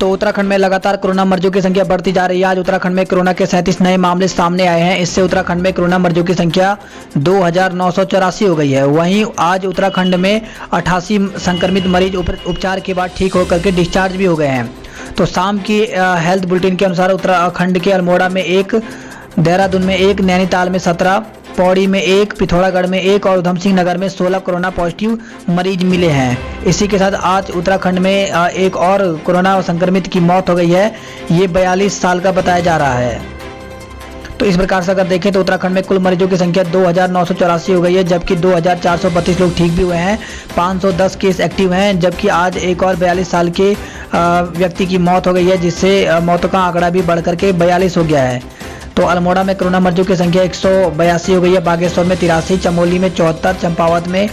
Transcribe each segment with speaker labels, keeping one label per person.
Speaker 1: तो उत्तराखंड में लगातार कोरोना मरीजों की संख्या बढ़ती जा रही है। आज उत्तराखंड में कोरोना के 37 नए मामले सामने आए हैं। इससे उत्तराखंड में कोरोना मरीजों की संख्या 2984 हो गई है। वहीं आज उत्तराखंड में 88 संक्रमित मरीज उपचार के बाद ठीक होकर के डिस्चार्ज भी हो गए हैं। तो शाम की हेल्थ बुलेटिन के अनुसार उत्तराखंड के अल्मोड़ा में 1, देहरादून में 1, नैनीताल में 17, पौड़ी में 1, पिथौरागढ़ में 1 और उधम सिंह नगर में 16 कोरोना पॉजिटिव मरीज मिले हैं। इसी के साथ आज उत्तराखंड में एक और कोरोना संक्रमित की मौत हो गई है। ये 42 साल का बताया जा रहा है। तो इस प्रकार से अगर देखें तो उत्तराखंड में कुल मरीजों की संख्या 2984 हो गई है, जबकि 2432 लोग ठीक भी हुए हैं। 510 केस एक्टिव हैं, जबकि आज एक और 42 साल के व्यक्ति की मौत हो गई है, जिससे मौतों का आंकड़ा भी बढ़ करके 42 हो गया है। तो अल्मोड़ा में कोरोना मरीजों की संख्या 182 हो गई है, बागेश्वर में 83, चमोली में 74, चंपावत में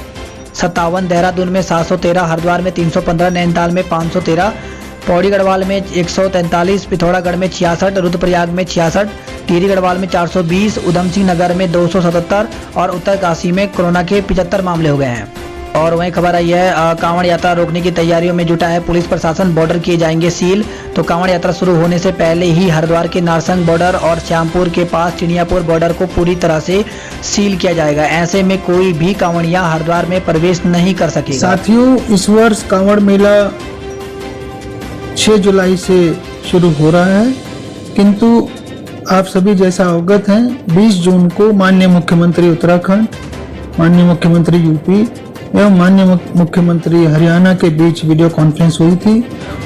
Speaker 1: 57, देहरादून में 713, हरिद्वार में 315, नैनीताल में 513, पौड़ी गढ़वाल में 143, पिथौरागढ़ में 66, रुद्रप्रयाग में 66, टिहरी गढ़वाल में 420, उधम सिंह नगर में 277 और उत्तरकाशी में कोरोना के 75 मामले हो गए हैं। और वहीं खबर आई है कांवड़ यात्रा रोकने की तैयारियों में जुटा है पुलिस प्रशासन। बॉर्डर किए जाएंगे सील। तो कांवड़ यात्रा शुरू होने से पहले ही हरिद्वार के नारसंग बॉर्डर और श्यामपुर के पास चिड़ियापुर बॉर्डर को पूरी तरह से सील किया जाएगा। ऐसे में कोई भी कांवड़िया हरिद्वार में प्रवेश नहीं कर सकेगा।
Speaker 2: साथियों, इस वर्ष कांवड़ मेला 6 जुलाई से शुरू हो रहा है, किंतु आप सभी जैसा अवगत हैं 20 जून को माननीय मुख्यमंत्री उत्तराखंड, माननीय मुख्यमंत्री यूपी एवं माननीय मुख्यमंत्री हरियाणा के बीच वीडियो कॉन्फ्रेंस हुई थी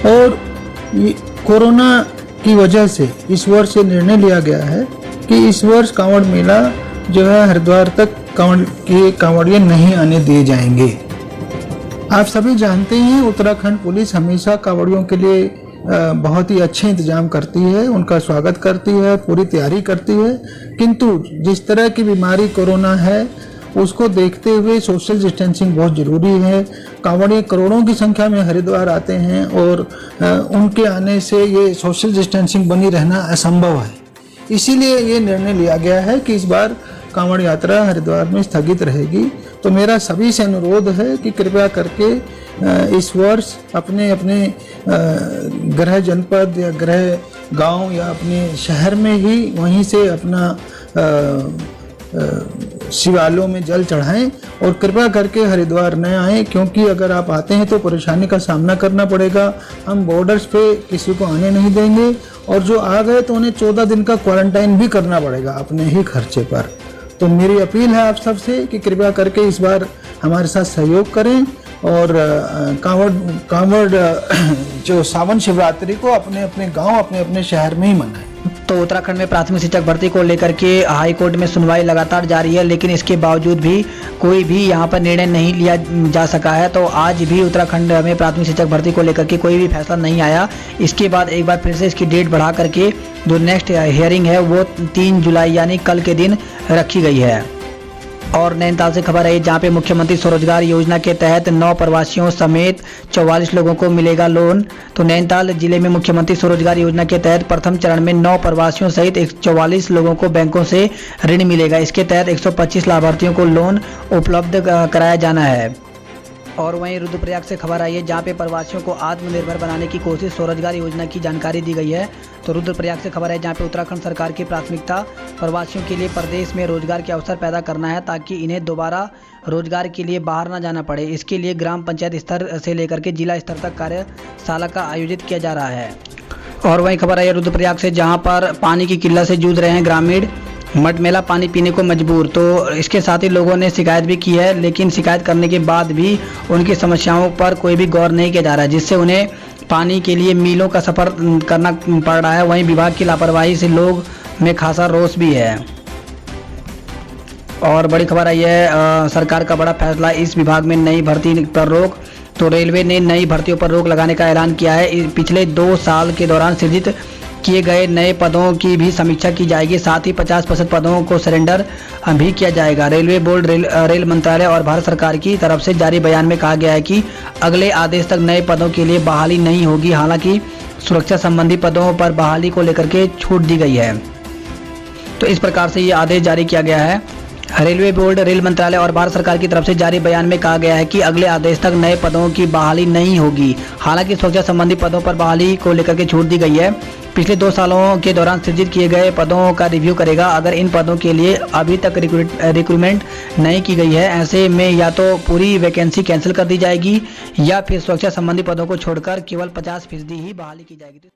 Speaker 2: और कोरोना की वजह से इस वर्ष ये निर्णय लिया गया है कि इस वर्ष कांवड़ मेला जो है हरिद्वार तक कांवड़िए नहीं आने दिए जाएंगे। आप सभी जानते हैं उत्तराखंड पुलिस हमेशा कांवड़ियों के लिए बहुत ही अच्छे इंतजाम करती है, उनका स्वागत करती है, पूरी तैयारी करती है। किंतु जिस तरह की बीमारी कोरोना है उसको देखते हुए सोशल डिस्टेंसिंग बहुत ज़रूरी है। कांवड़िए करोड़ों की संख्या में हरिद्वार आते हैं और उनके आने से ये सोशल डिस्टेंसिंग बनी रहना असंभव है। इसीलिए ये निर्णय लिया गया है कि इस बार कांवड़ यात्रा हरिद्वार में स्थगित रहेगी। तो मेरा सभी से अनुरोध है कि कृपया करके इस वर्ष अपने अपने गृह जनपद या गृह गांव या अपने शहर में ही वहीं से अपना शिवालयों में जल चढ़ाएं और कृपया करके हरिद्वार न आएं, क्योंकि अगर आप आते हैं तो परेशानी का सामना करना पड़ेगा। हम बॉर्डर्स पे किसी को आने नहीं देंगे और जो आ गए तो उन्हें 14 दिन का क्वारंटाइन भी करना पड़ेगा अपने ही खर्चे पर। तो मेरी अपील है आप सबसे कि कृपया करके इस बार हमारे साथ सहयोग करें और कांवड़ जो सावन शिवरात्रि को अपने अपने गांव अपने अपने शहर में ही मनाएं।
Speaker 1: तो उत्तराखंड में प्राथमिक शिक्षक भर्ती को लेकर के हाई कोर्ट में सुनवाई लगातार जारी है, लेकिन इसके बावजूद भी कोई भी यहां पर निर्णय नहीं लिया जा सका है। तो आज भी उत्तराखंड में प्राथमिक शिक्षक भर्ती को लेकर के कोई भी फैसला नहीं आया। इसके बाद एक बार फिर से इसकी डेट बढ़ा करके जो नेक्स्ट हियरिंग है वो 3 जुलाई यानी कल के दिन रखी गई है। और नैनीताल से खबर है जहां पे मुख्यमंत्री स्वरोजगार योजना के तहत 9 प्रवासियों समेत 44 लोगों को मिलेगा लोन। तो नैनीताल जिले में मुख्यमंत्री स्वरोजगार योजना के तहत प्रथम चरण में 9 प्रवासियों सहित 144 लोगों को बैंकों से ऋण मिलेगा। इसके तहत 125 लाभार्थियों को लोन उपलब्ध कराया जाना है। और वहीं रुद्रप्रयाग से खबर आई है जहां पे प्रवासियों को आत्मनिर्भर बनाने की कोशिश स्वरोजगार योजना की जानकारी दी गई है। तो रुद्रप्रयाग से खबर है जहां पे उत्तराखंड सरकार की प्राथमिकता प्रवासियों के लिए प्रदेश में रोजगार के अवसर पैदा करना है, ताकि इन्हें दोबारा रोजगार के लिए बाहर न जाना पड़े। इसके लिए ग्राम पंचायत स्तर से लेकर के जिला स्तर तक कार्यशाला का आयोजित किया जा रहा है। और वहीं खबर आई है रुद्रप्रयाग से जहाँ पर पानी की किल्लत से जूझ रहे हैं ग्रामीण, मटमेला पानी पीने को मजबूर। तो इसके साथ ही लोगों ने शिकायत भी की है, लेकिन शिकायत करने के बाद भी उनकी समस्याओं पर कोई भी गौर नहीं किया जा रहा है, जिससे उन्हें पानी के लिए मीलों का सफ़र करना पड़ रहा है। वहीं विभाग की लापरवाही से लोग में खासा रोष भी है। और बड़ी खबर आई है सरकार का बड़ा फैसला, इस विभाग में नई भर्ती पर रोक। तो रेलवे ने नई भर्तियों पर रोक लगाने का ऐलान किया है। पिछले 2 साल के दौरान सृजित किए गए नए पदों की भी समीक्षा की जाएगी। साथ ही 50% पदों को सरेंडर भी किया जाएगा। रेलवे बोर्ड, रेल मंत्रालय और भारत सरकार की तरफ से जारी बयान में कहा गया है कि अगले आदेश तक नए पदों के लिए बहाली नहीं होगी। हालांकि सुरक्षा संबंधी पदों पर बहाली को लेकर के छूट दी गई है। तो इस प्रकार से ये आदेश जारी किया गया है। रेलवे बोर्ड, रेल मंत्रालय और भारत सरकार की तरफ से जारी बयान में कहा गया है कि अगले आदेश तक नए पदों की बहाली नहीं होगी। हालांकि सुरक्षा संबंधी पदों पर बहाली को लेकर के छूट दी गई है। पिछले 2 सालों के दौरान सृजित किए गए पदों का रिव्यू करेगा। अगर इन पदों के लिए अभी तक रिक्रूटमेंट नहीं की गई है, ऐसे में या तो पूरी वैकेंसी कैंसिल कर दी जाएगी या फिर सुरक्षा संबंधी पदों को छोड़कर केवल 50% ही बहाली की जाएगी।